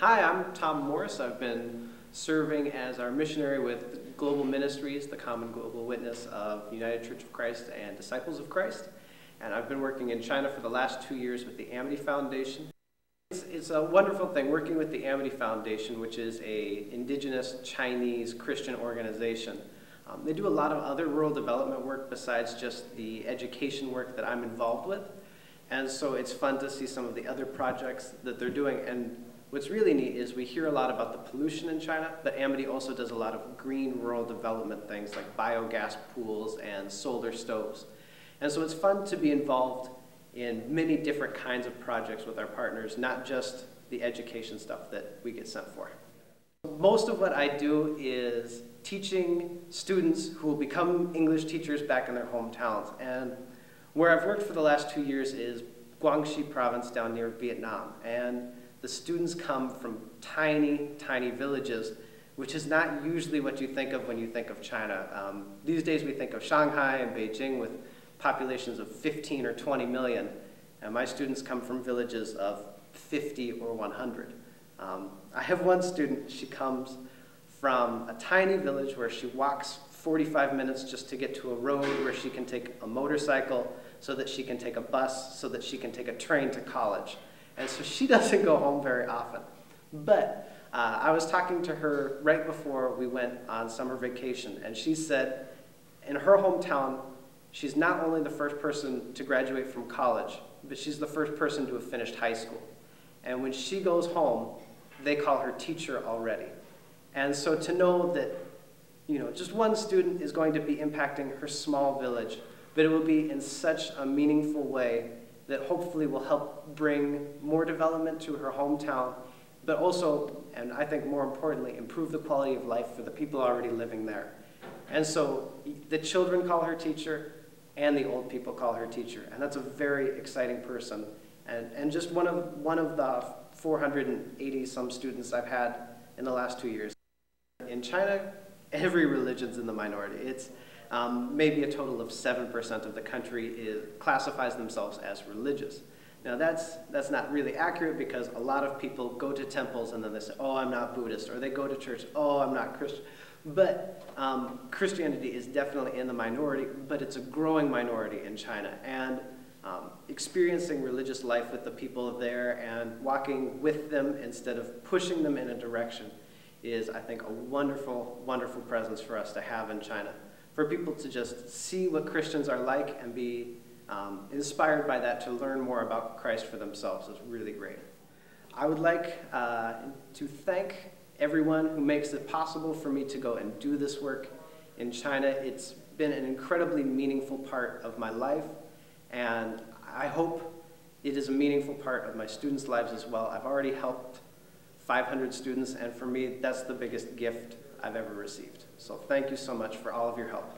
Hi, I'm Tom Morse. I've been serving as our missionary with Global Ministries, the Common Global Witness of United Church of Christ and Disciples of Christ. And I've been working in China for the last 2 years with the Amity Foundation. It's a wonderful thing working with the Amity Foundation, which is an indigenous Chinese Christian organization. They do a lot of other rural development work besides just the education work that I'm involved with. And so it's fun to see some of the other projects that they're doing. And what's really neat is we hear a lot about the pollution in China, but Amity also does a lot of green rural development things like biogas pools and solar stoves. And so it's fun to be involved in many different kinds of projects with our partners, not just the education stuff that we get sent for. Most of what I do is teaching students who will become English teachers back in their hometowns. And where I've worked for the last 2 years is Guangxi province down near Vietnam. And the students come from tiny, tiny villages, which is not usually what you think of when you think of China. These days we think of Shanghai and Beijing with populations of 15 or 20 million. And my students come from villages of 50 or 100. I have one student, she comes from a tiny village where she walks 45 minutes just to get to a road where she can take a motorcycle, so that she can take a bus, so that she can take a train to college. And so she doesn't go home very often. But I was talking to her right before we went on summer vacation, and she said in her hometown, she's not only the first person to graduate from college, but she's the first person to have finished high school. And when she goes home, they call her teacher already. And so to know that, just one student is going to be impacting her small village, but it will be in such a meaningful way that hopefully will help bring more development to her hometown, but also, and I think more importantly, improve the quality of life for the people already living there. And so the children call her teacher, and the old people call her teacher, and that's a very exciting person. And just one of the 480 some students I've had in the last 2 years. In China, every religion's in the minority. It's maybe a total of 7% of the country classifies themselves as religious. Now that's not really accurate, because a lot of people go to temples and then they say, oh, I'm not Buddhist, or they go to church, oh, I'm not Christian. But Christianity is definitely in the minority, but it's a growing minority in China. And experiencing religious life with the people there and walking with them instead of pushing them in a direction is, I think, a wonderful, wonderful presence for us to have in China. For people to just see what Christians are like and be inspired by that to learn more about Christ for themselves is really great. I would like to thank everyone who makes it possible for me to go and do this work in China. It's been an incredibly meaningful part of my life, and I hope it is a meaningful part of my students' lives as well. I've already helped 500 students, and for me, that's the biggest gift I've ever received. So thank you so much for all of your help.